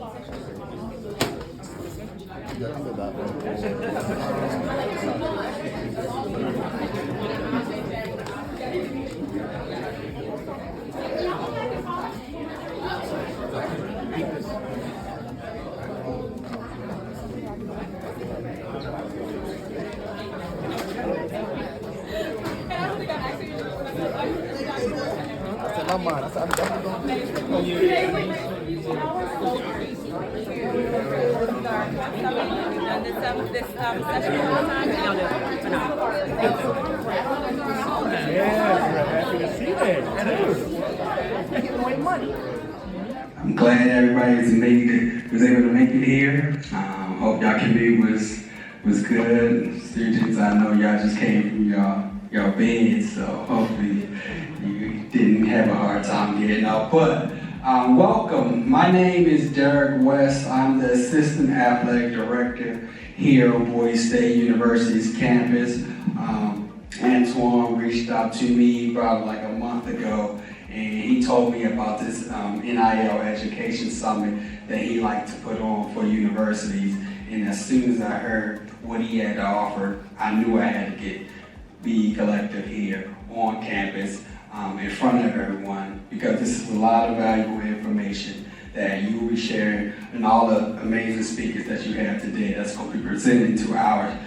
My mind. I said, I'm definitely going to do this session all the time. Y'all do it or not? Yeah, we're happy to see that. You're giving away money. I'm glad everybody was able to make it here. Hope y'all commute was good. Students, I know y'all just came from y'all beds, so hopefully you didn't have a hard time getting up. But welcome. My name is Derek West. I'm the Assistant Athletic Director here on Bowie State University's campus. Antoine reached out to me about like a month ago, and he told me about this NIL Education Summit that he liked to put on for universities. And as soon as I heard what he had to offer, I knew I had to be collective here on campus in front of everyone, because this is a lot of valuable information that you will be sharing, and all the amazing speakers that you have today that's going to be presenting to our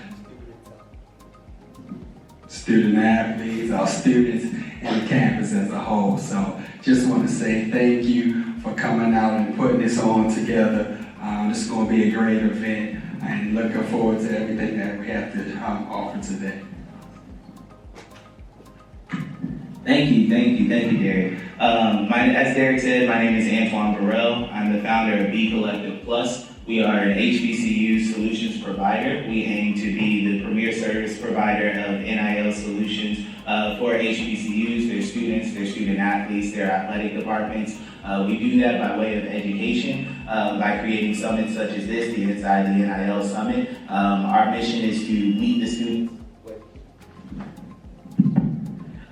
student athletes, our students, and the campus as a whole. So just want to say thank you for coming out and putting this on together. This is going to be a great event, and looking forward to everything that we have to offer today. Thank you, Derek. As Derek said, my name is Antoine Burrell. I'm the founder of B Collective Plus. We are an HBCU solutions provider. We aim to be the premier service provider of NIL solutions for HBCUs, their students, their student athletes, their athletic departments. We do that by way of education, by creating summits such as this, the Inside the NIL Summit. Our mission is to meet the students.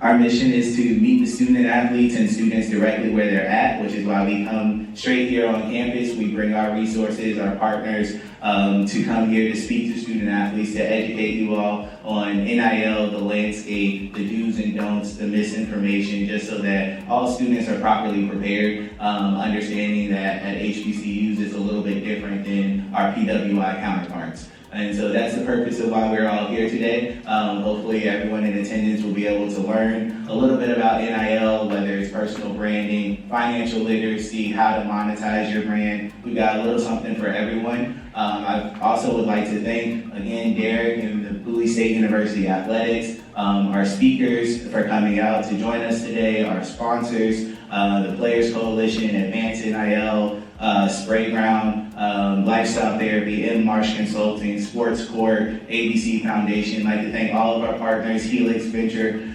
Our mission is to meet the student athletes and students directly where they're at, which is why we come straight here on campus. We bring our resources, our partners, to come here to speak to student athletes, to educate you all on NIL, the landscape, the do's and don'ts, the misinformation, just so that all students are properly prepared, understanding that at HBCUs is a little bit different than our PWI counterparts. And so that's the purpose of why we're all here today. Hopefully everyone in attendance will be able to learn a little bit about NIL, whether it's personal branding, financial literacy, how to monetize your brand. We've got a little something for everyone. I also would like to thank, again, Derek and the Bowie State University Athletics, our speakers for coming out to join us today, our sponsors, the Players Coalition, Advanced NIL, Sprayground, Lifestyle Therapy, M. Marsh Consulting, Sports Court, ABC Foundation. I'd like to thank all of our partners, Helix Venture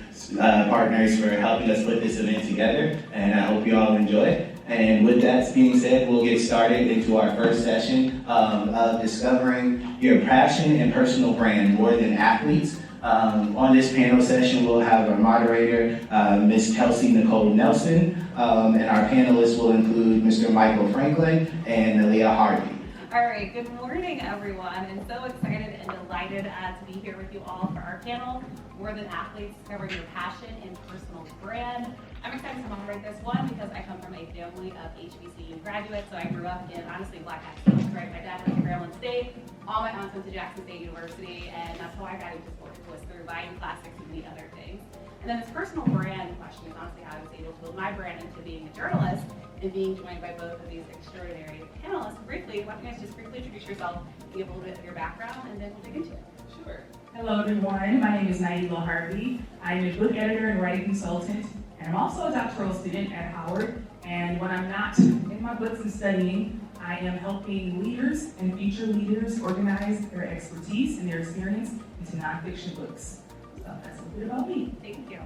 partners, for helping us put this event together, and I hope you all enjoy it. And with that being said, we'll get started into our first session of discovering your passion and personal brand more than athletes. On this panel session, we'll have our moderator, Ms. Kelsey Nicole Nelson, and our panelists will include Mr. Michael Franklin and Aaliyah Harvey. All right, good morning, everyone. I'm so excited and delighted to be here with you all for our panel, More Than Athletes, Discovering Your Passion and Personal Brand. I'm excited to moderate this one because I come from a family of HBCU graduates, so I grew up in, honestly, Black Hat State, right? My dad went to Maryland State, all my aunts went to Jackson State University, and that's how I got into sports, was through buying classics and the other things. And then this personal brand question is honestly how I was able to build my brand into being a journalist and being joined by both of these extraordinary panelists. Briefly, why don't you guys just briefly introduce yourself, give a little bit of your background, and then we'll dig into it. Sure. Hello everyone, my name is Naila Harvey. I'm a book editor and writing consultant, and I'm also a doctoral student at Howard. And when I'm not in my books and studying, I am helping leaders and future leaders organize their expertise and their experience into nonfiction books. So that's a bit about me. Thank you.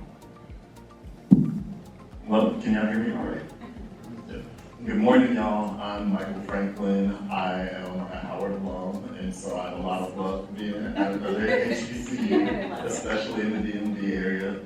Well, can y'all hear me all right? Good morning, y'all. I'm Michael Franklin. I am a Howard alum, and so I have a lot of love being at another HBCU, especially in the DMV area.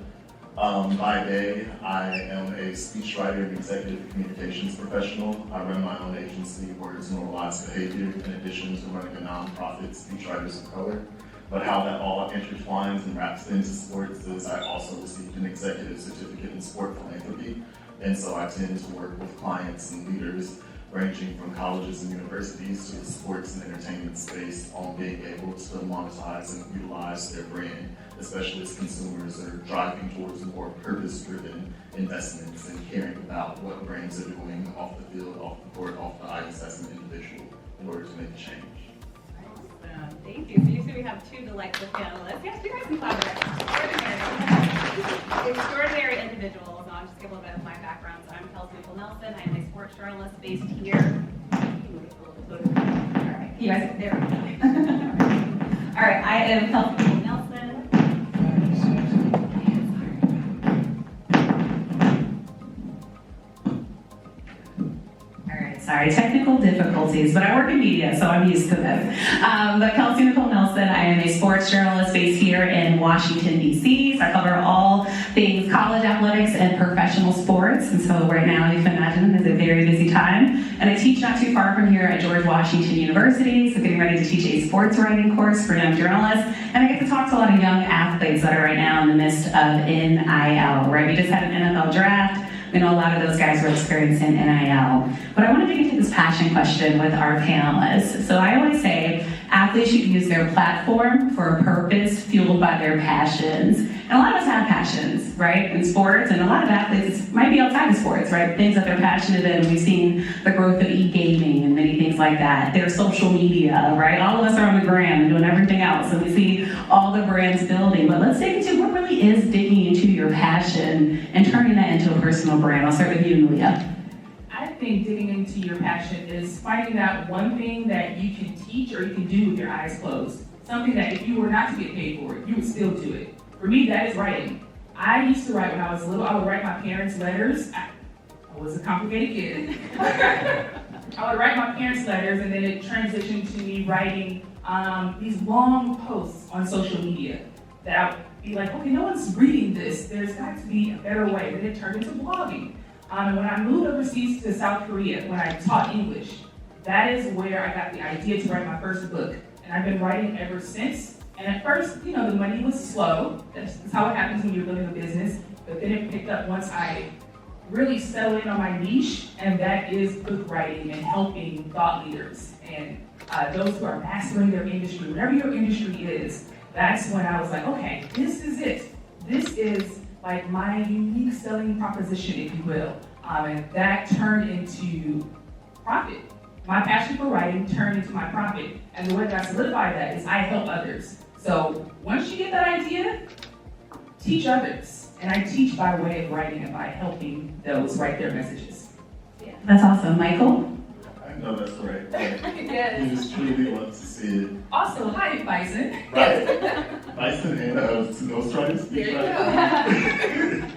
By day, I am a speechwriter and executive communications professional. I run my own agency, Words Normalize Behavior, in addition to running a nonprofit, Speechwriters of Color. But how that all intertwines and wraps into sports is I also received an executive certificate in sport philanthropy. And so I tend to work with clients and leaders ranging from colleges and universities to the sports and entertainment space on being able to monetize and utilize their brand, especially as consumers are driving towards more purpose-driven investments and caring about what brands are doing off the field, off the court, off the ice as an individual in order to make a change. Thank you. So you see we have two delightful panelists. Yes, you guys can clap it. Extraordinary individuals. I'll just give a little bit of my background. So I'm Kelsey Nicole Nelson. I'm a sports journalist based here. All right. You guys, there we go. All right. I am Kelsey Nicole Nelson. Sorry, technical difficulties, but I work in media, so I'm used to this. But Kelsey Nicole Nelson, I am a sports journalist based here in Washington, D.C. So I cover all things college athletics and professional sports. And so right now, you can imagine, is a very busy time. And I teach not too far from here at George Washington University, so getting ready to teach a sports writing course for young journalists. And I get to talk to a lot of young athletes that are right now in the midst of NIL, right? We just had an NFL draft. We know a lot of those guys were experiencing NIL. But I want to dig into this passion question with our panelists. So I always say athletes should use their platform for a purpose fueled by their passions. And a lot of us have passions, right, in sports, and a lot of athletes might be outside of sports, right, things that they're passionate in. We've seen the growth of e-gaming and many things like that. Their social media, right, all of us are on the gram and doing everything else, and we see all the brands building. But let's dig into what really is digging into your passion and turning that into a personal brand. I'll start with you, Malia. I think digging into your passion is finding out one thing that you can teach or you can do with your eyes closed. Something that if you were not to get paid for it, you would still do it. For me, that is writing. I used to write when I was little. I would write my parents letters. I was a complicated kid. I would write my parents letters, and then it transitioned to me writing these long posts on social media that I would be like, okay, no one's reading this. There's got to be a better way. Then it turned into blogging. And when I moved overseas to South Korea, when I taught English, that is where I got the idea to write my first book. And I've been writing ever since. And at first, the money was slow. That's how it happens when you're building a business. But then it picked up once I really settled in on my niche, and that is book writing and helping thought leaders and those who are mastering their industry. Whatever your industry is, that's when I was like, okay, this is it. This is like my unique selling proposition, if you will. And that turned into profit. My passion for writing turned into my profit. And the way that I solidify that is I help others. So once you get that idea, teach others. And I teach by way of writing and by helping those write their messages. Yeah, that's awesome. Michael? I know that's right. Yes. We just truly love to see it. Also, hi, Bison. Right. Bison and ghostwriters. There you go.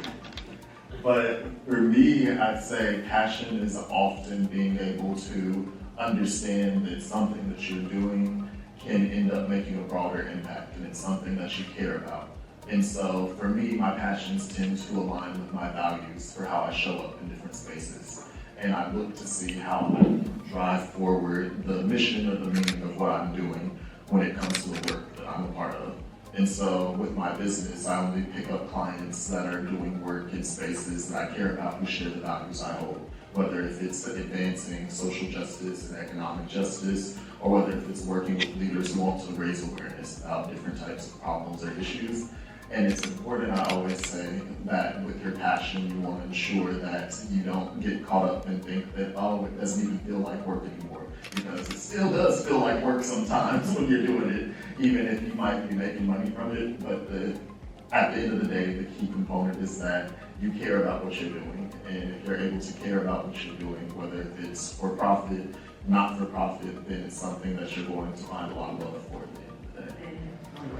But for me, I'd say passion is often being able to understand that something that you're doing can end up making a broader impact, and it's something that you care about. And so for me, my passions tend to align with my values for how I show up in different spaces. And I look to see how I drive forward the mission or the meaning of what I'm doing when it comes to the work that I'm a part of. And so with my business, I only pick up clients that are doing work in spaces that I care about, who share the values I hold. Whether if it's advancing social justice and economic justice, or whether if it's working with leaders who want to raise awareness about different types of problems or issues. And it's important, I always say, that with your passion, you want to ensure that you don't get caught up and think that, oh, it doesn't even feel like work anymore. Because it still does feel like work sometimes when you're doing it, even if you might be making money from it. But at the end of the day, the key component is that you care about what you're doing. And if you're able to care about what you're doing, whether it's for profit, not for profit, then it's something that you're going to find a lot of love for at the end of the day.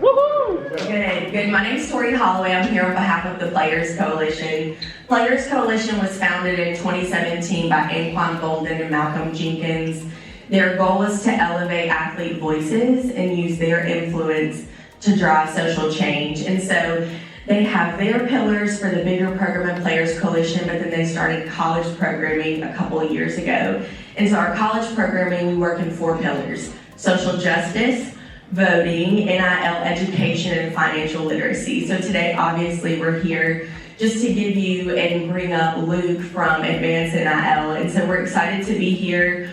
Woohoo! Good. My name is Tori Holloway. I'm here on behalf of the Players Coalition. Players Coalition was founded in 2017 by Anquan Golden and Malcolm Jenkins. Their goal is to elevate athlete voices and use their influence to drive social change. And so They have their pillars for the bigger program and Players Coalition, but then they started college programming a couple of years ago. And so our college programming, we work in 4 pillars: social justice, voting, NIL education, and financial literacy. So today, obviously, we're here just to give you and bring up Luke from Advanced NIL. And so we're excited to be here.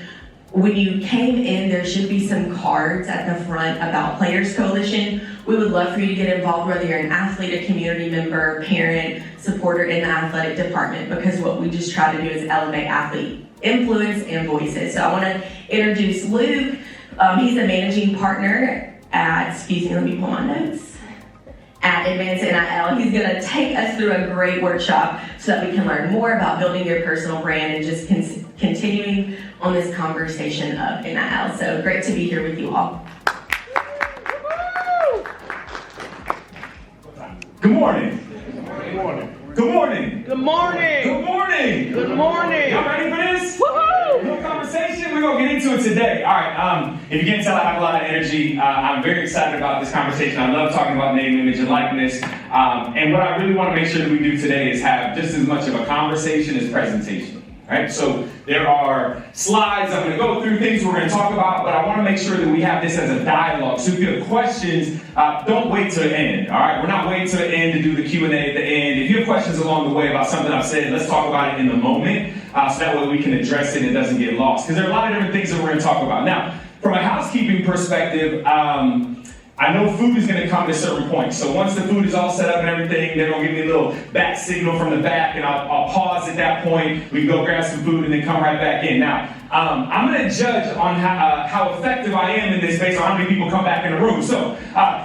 When you came in, there should be some cards at the front about Players Coalition. We would love for you to get involved, whether you're an athlete, a community member, parent, supporter in the athletic department, because what we just try to do is elevate athlete influence and voices. So I want to introduce Luke. He's a managing partner at, let me pull my notes, at Advanced NIL. He's going to take us through a great workshop so that we can learn more about building your personal brand and just continuing on this conversation of NIL. So great to be here with you all. Good morning. Good morning. Good morning. Good morning. Good morning. Good morning. Y'all ready for this? Woohoo! Little conversation. We're gonna get into it today. All right. If you can't tell, I have a lot of energy. I'm very excited about this conversation. I love talking about name, image, and likeness. And what I really want to make sure that we do today is have just as much of a conversation as presentation. Right? So there are slides I'm going to go through, things we're going to talk about, but I want to make sure that we have this as a dialogue. So if you have questions, don't wait till the end. All right? We're not waiting till the end to do the Q&A at the end. If you have questions along the way about something I've said, let's talk about it in the moment, so that way we can address it and it doesn't get lost. Because there are a lot of different things that we're going to talk about. Now, from a housekeeping perspective, I know food is going to come at a certain point. So once the food is all set up and everything, they're going to give me a little back signal from the back, and I'll pause at that point. We can go grab some food and then come right back in. Now, I'm going to judge on how effective I am in this based on how many people come back in the room. So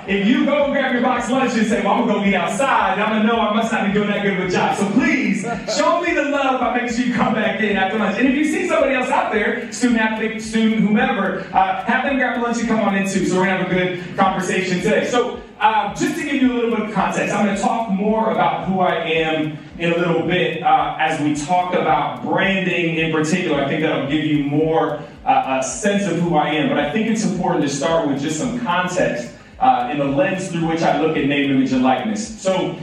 if you go and grab your box lunch and say, well, I'm going to go eat outside, I'm going to know I must not be doing that good of a job. So please, show me the love by making sure you come back in after lunch. And if you see somebody else out there, student, athlete, student, whomever, have them grab lunch and come on in too. So we're going to have a good conversation today. So just to give you a little bit of context, I'm going to talk more about who I am in a little bit as we talk about branding in particular. I think that'll give you more a sense of who I am. But I think it's important to start with just some context in the lens through which I look at name, image, and likeness. So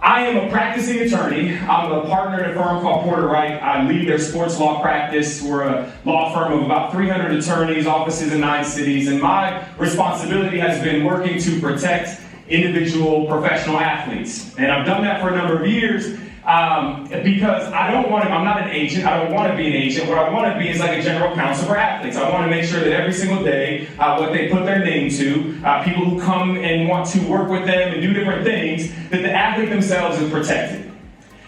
I am a practicing attorney. I'm a partner at a firm called Porter Wright. I lead their sports law practice. We're a law firm of about 300 attorneys, offices in 9 cities, and my responsibility has been working to protect individual professional athletes. And I've done that for a number of years because I'm not an agent. I don't want to be an agent. What I want to be is like a general counsel for athletes. I want to make sure that every single day, what they put their name to, people who come and want to work with them and do different things, that the athlete themselves is protected.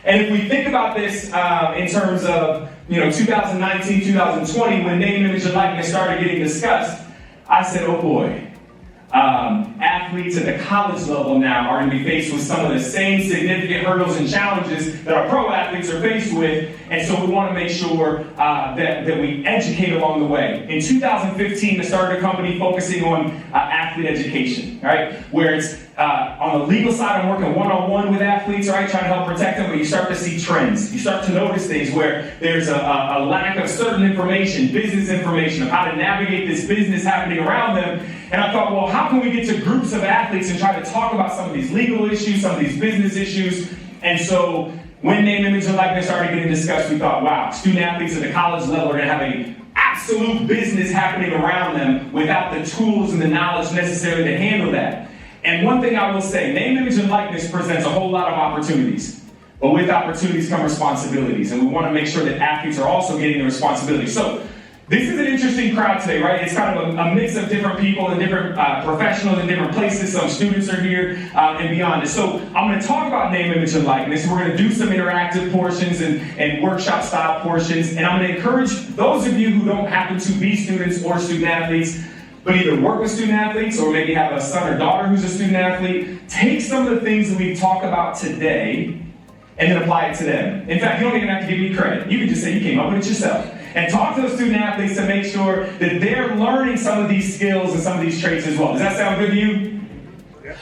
And if we think about this in terms of 2019, 2020, when name, image, and likeness started getting discussed, I said, oh boy. Athletes at the college level now are going to be faced with some of the same significant hurdles and challenges that our pro athletes are faced with, and so we want to make sure that we educate along the way. In 2015, I started a company focusing on athlete education, right? Where it's on the legal side, I'm working one-on-one with athletes, right? Trying to help protect them, but you start to see trends. You start to notice things where there's a lack of certain information, business information, of how to navigate this business happening around them. And I thought, well, how can we get to groups of athletes and try to talk about some of these legal issues, some of these business issues? And so when name, image, and likeness started getting discussed, we thought, wow, student athletes at the college level are going to have a absolute business happening around them without the tools and the knowledge necessary to handle that. And one thing I will say, name, image, and likeness presents a whole lot of opportunities. But with opportunities come responsibilities. And we want to make sure that athletes are also getting the responsibilities. So this is an interesting crowd today, right? It's kind of a mix of different people and different professionals in different places. Some students are here and beyond. And so I'm going to talk about name, image, and likeness. We're going to do some interactive portions and workshop-style portions. And I'm going to encourage those of you who don't happen to be students or student athletes, but either work with student athletes or maybe have a son or daughter who's a student athlete, take some of the things that we talk about today and then apply it to them. In fact, you don't even have to give me credit. You can just say you came up with it yourself. And talk to those student athletes to make sure that they're learning some of these skills and some of these traits as well. Does that sound good to you?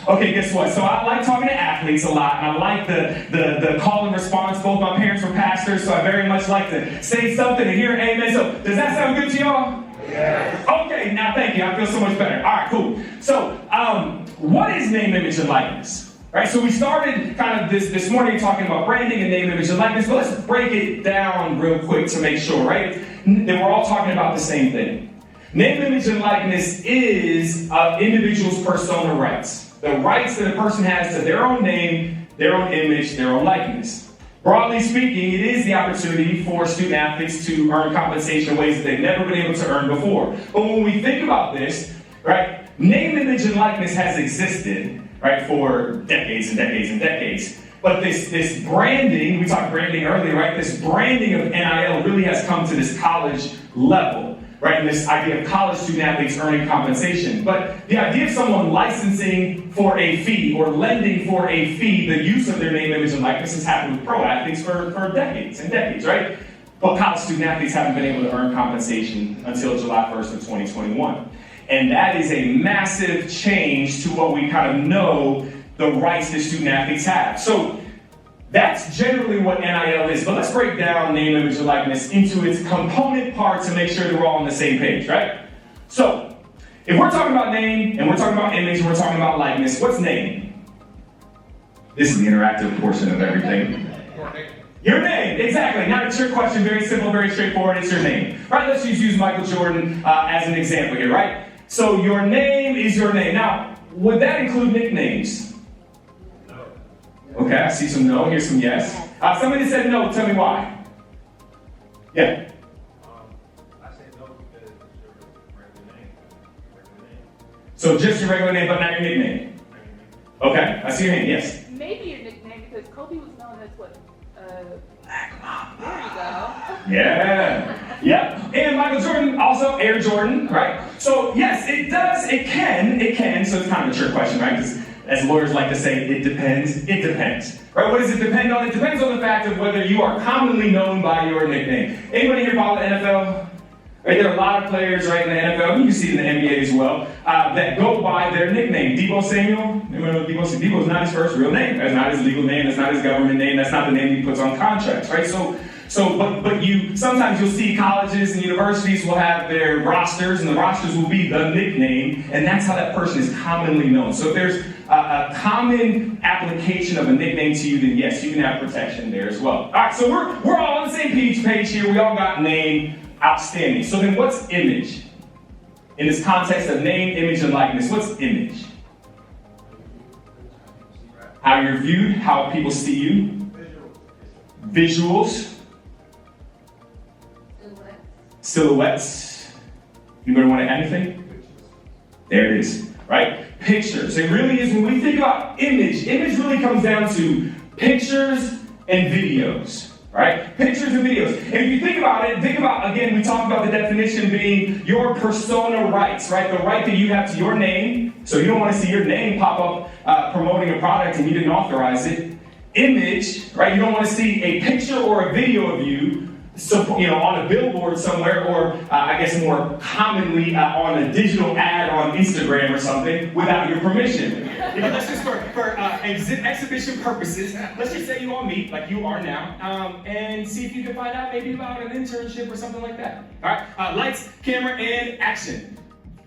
Okay, guess what? So I like talking to athletes a lot, and I like the call and response. Both my parents were pastors, so I very much like to say something and hear an amen. So does that sound good to y'all? Yes. Okay, now thank you. I feel so much better. All right, cool. So what is name, image, and likeness? Right, so we started kind of this morning talking about branding and name, image, and likeness, but let's break it down real quick to make sure, right, that we're all talking about the same thing. Name, image, and likeness is individuals' persona rights. The rights that a person has to their own name, their own image, their own likeness. Broadly speaking, it is the opportunity for student athletes to earn compensation in ways that they've never been able to earn before. But when we think about this, right, name, image, and likeness has existed, right, for decades and decades and decades. But this branding, we talked branding earlier, right? This branding of NIL really has come to this college level, right? And this idea of college student athletes earning compensation. But the idea of someone licensing for a fee or lending for a fee, the use of their name, image, and likeness has happened with pro athletes for decades and decades, right? But college student athletes haven't been able to earn compensation until July 1st of 2021. And that is a massive change to what we kind of know the rights that student athletes have. So that's generally what NIL is. But let's break down name, image, and likeness into its component parts to make sure that we're all on the same page, right? So if we're talking about name, and we're talking about image, and we're talking about likeness, what's name? This is the interactive portion of everything. Your name, exactly. Now it's your question, very simple, very straightforward, it's your name. Right, let's just use Michael Jordan as an example here, right? So your name is your name. Now, would that include nicknames? No. Okay, I see some no, here's some yes. Somebody said no, tell me why. Yeah. I say no because it's your regular name. So just your regular name, but not your nickname? Okay, I see your hand, yes. Maybe your nickname because Kobe was known as what? Black Mamba. There you go. Yeah. Yep. And Michael Jordan, also Air Jordan, right? So yes, it does, it can. So it's kind of a trick question, right? Because as lawyers like to say, it depends. Right? What does it depend on? It depends on the fact of whether you are commonly known by your nickname. Anybody here follow the NFL? Right, there are a lot of players right in the NFL, you can see it in the NBA as well, that go by their nickname. Debo Samuel, anyone know Debo Samuel? Debo is not his first real name. That's not his legal name. That's not his government name. That's not the name he puts on contracts, right? But you sometimes you'll see colleges and universities will have their rosters, and the rosters will be the nickname, and that's how that person is commonly known. So if there's a common application of a nickname to you, then yes, you can have protection there as well. All right, so we're all on the same page here. We all got name. Outstanding. So then what's image? In this context of name, image, and likeness, what's image? How you're viewed, how people see you. Visuals. Silhouettes. Anybody want to add anything? There it is, right? Pictures. It really is, when we think about image really comes down to pictures and videos. Right? Pictures and videos. And if you think about it, again, we talked about the definition being your persona rights, right? The right that you have to your name. So you don't want to see your name pop up promoting a product and you didn't authorize it. Image, right? You don't want to see a picture or a video of you, on a billboard somewhere, or I guess more commonly on a digital ad on Instagram or something without your permission. Let's just for exhibition purposes, let's just say you all meet like you are now, and see if you can find out maybe about an internship or something like that. All right, lights, camera, and action.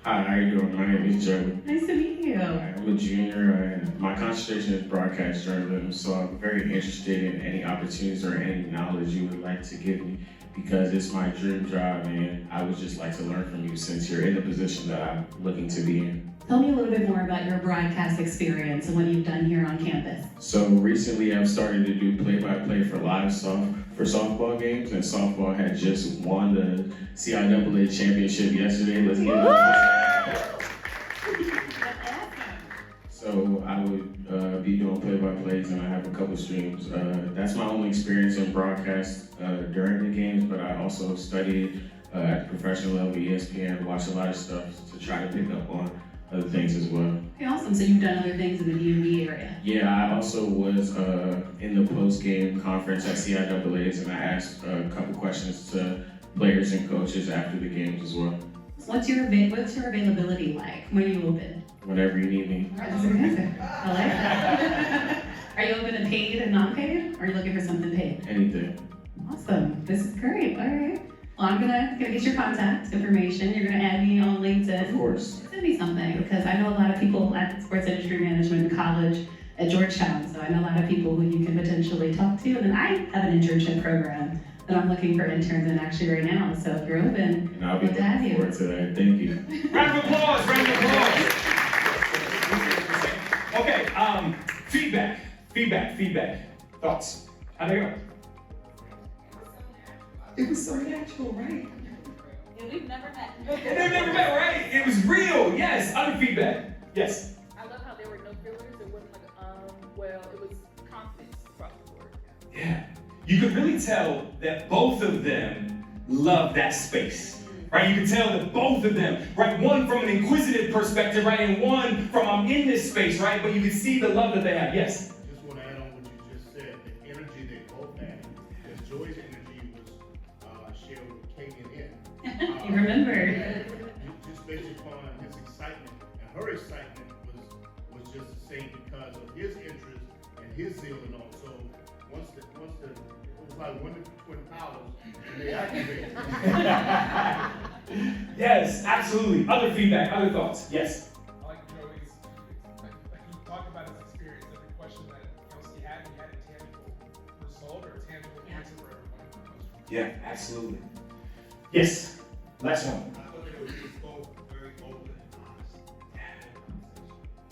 Hi, how you doing? My name is Joey. Nice to meet you. I'm a junior, and my concentration is broadcast journalism, so I'm very interested in any opportunities or any knowledge you would like to give me, because it's my dream job, and I would just like to learn from you since you're in the position that I'm looking to be in. Tell me a little bit more about your broadcast experience and what you've done here on campus. So recently I've started to do play-by-play for softball games, and softball had just won the NCAA championship yesterday. Let's give it up. So I would be doing play-by-plays, and I have a couple streams. That's my only experience in broadcast during the games, but I also studied at the professional level, ESPN, watched a lot of stuff to try to pick up on other things as well. Okay, awesome. So you've done other things in the DMV area? Yeah, I also was in the post-game conference at CIAA's, and I asked a couple questions to players and coaches after the games as well. What's your availability like? When are you open? Whenever you need me. All right, that's a good answer. I like that. Are you open to paid and non-paid? Or are you looking for something paid? Anything. Awesome. This is great. All right. Well, I'm gonna get your contact information. You're gonna add me on LinkedIn. Of course. Send me something, because I know a lot of people at sports industry management in college at Georgetown, so I know a lot of people who you can potentially talk to. And then I have an internship program that I'm looking for interns in actually right now. So if you're open, And I'll be love to have looking you. forward to that. Thank you. Round of applause, round of applause. Okay, feedback. Thoughts? How'd they go? It was so natural, right? And we've never met. And they've never met, right? It was real, yes. Other feedback, yes. I love how there were no fillers. It wasn't like, well, it was confidence across the board. Yeah. You could really tell that both of them love that space, right? You could tell that both of them, right? One from an inquisitive perspective, right? And one from I'm in this space, right? But you could see the love that they have, yes. I just want to add on what you just said, the energy they both had. Because Joy's energy was shared with Kagan in. You remember. Just based upon his excitement, and her excitement was just the same because of his interest and his zeal and all. So once it was like one of the twin powers, and they activated. Yes, absolutely. Other feedback, other thoughts, yes. I like Joey's, like he talked about his experience, every question that Kelsey had, he had a tangible result or a tangible answer for everyone. Yeah, absolutely. Yes, last one. I thought they were just both very open and honest.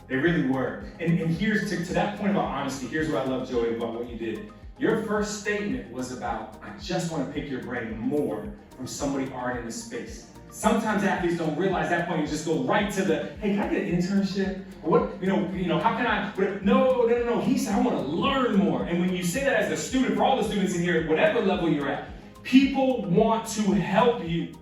They really were. And here's, to that point about honesty, here's what I love, Joey, about what you did. Your first statement was about, I just want to pick your brain more from somebody already in the space. Sometimes athletes don't realize that point and just go right to the, hey, can I get an internship? Or what, how can I, no. He said, I want to learn more. And when you say that as a student, for all the students in here, at whatever level you're at, people want to help you.